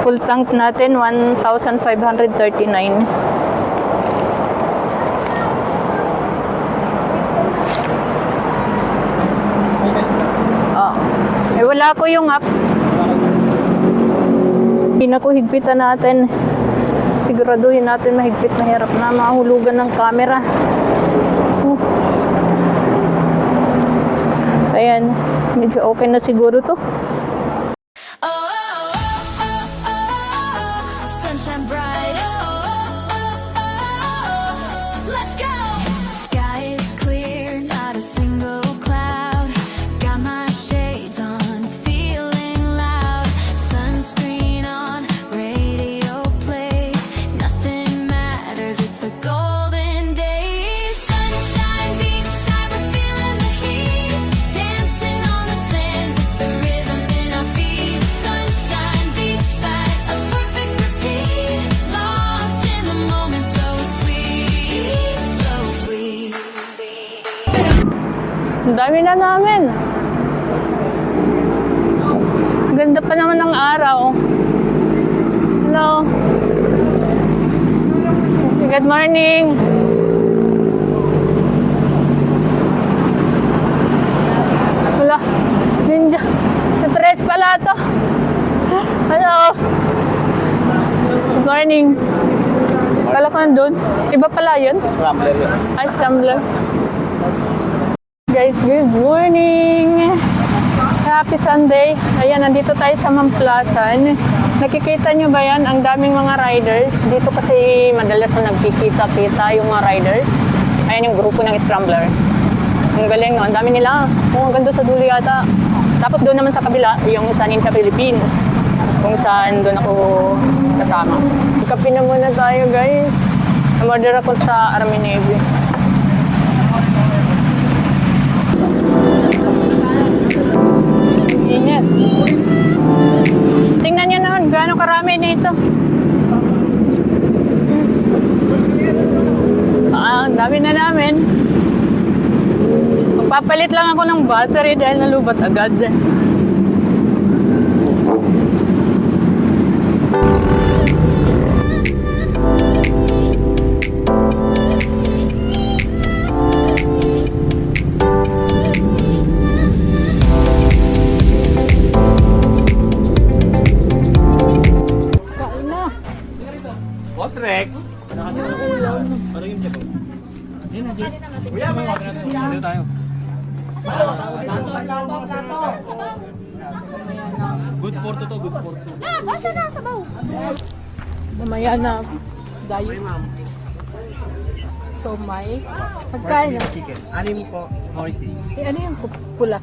Full tank natin, 1,539. Wala ko yung app. Pinakuhigpitan natin. Siguraduhin natin mahigpit, mahirap na mahulugan ng camera. Ayan, medyo okay na siguro to. Sunshine bright, let's go. Sky is clear, not a single cloud. Got my shades on, feeling loud. Sunscreen on, radio plays. Nothing matters, it's a golden day. Sunshine, beachside, we're feeling the heat. Dancing on the sand with the rhythm in our feet. Sunshine, beachside, a perfect repeat. Lost in the moment, so sweet, so sweet. Ang dami na namin. Ganda pa naman ng araw. Hello. Good morning. Wala. Ninja. Sa tres pala to. Hello. Good morning. Kala ko nandun. Iba pala yun? Scrambler yun. Ay, scrambler. Guys, good morning! Happy Sunday! Ayan, nandito tayo sa Mamplasan. Nakikita nyo ba yan? Ang daming mga riders. Dito kasi madalas na nagkikita-kita yung mga riders. Ayan yung grupo ng Scrambler. Ang galing, no? Ang dami nila. Oh, ang ganda sa dulo yata. Tapos doon naman sa kabila, yung isa Ninja Philippines. Kung saan doon ako kasama. Kape na muna tayo, guys. Umorder ako sa Army Navy. Init. Tingnan nyo naman, gaano karami nito. Ang dami na namin. Magpapalit lang ako ng battery dahil nalubat agad. Boss Rex! Parang yung siya po. Yan na, Jay. Kuya, dito tayo. Good for to, good for to. Basta na, sabaw. Mamaya na. Dayo. So, may magkano? Chicken. Anim po, 40. Eh, ano yung pula?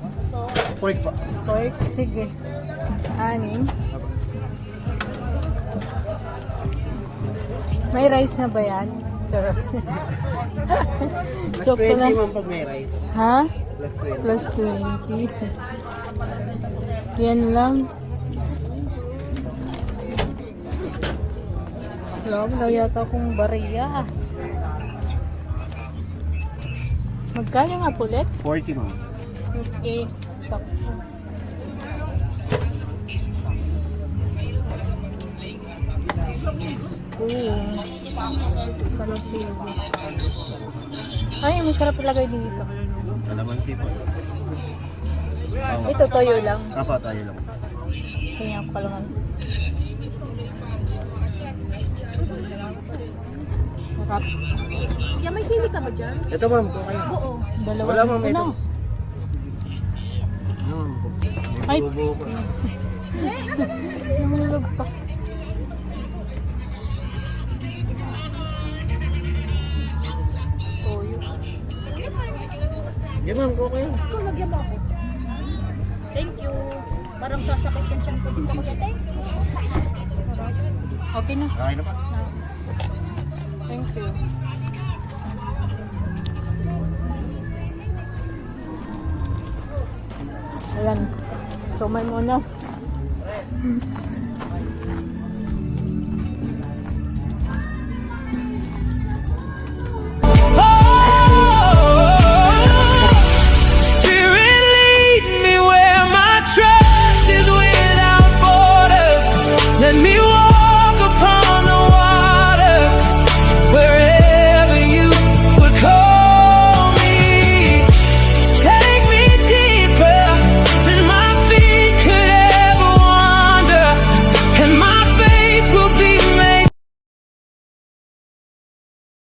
Pork po. Pork? Sige. Anim. May rice na ba yan? Sure. Plus Joke ko 20 lang. man pag may rice. Ha? Plus 20. Plus 20. Yan lang. Alam, wala yata akong bariya. Magkano nga pulit? 40 man. Okay. Sakto. Kalosilo. Ay, masarap ilagay dito. Alamansi po. Ito, toyo lang. Kapa tayo lang. Kaya ko lang. Sarap. Yeah, may sili ka ba dyan? Ito ma'am, kung kayo. Oo. Dalawa Wala ma'am, dito ito. na. Ano ma'am? Ay, May bubo ko. namulog pa. Toyo. Yan ma'am, kung kayo. Ikaw, lagyan mo ako. Thank you. Parang sasakit yung tiyan ko dito kasi. Thank you. Okay na. Kakain na pa. Thank you. Ayan. So, may muna.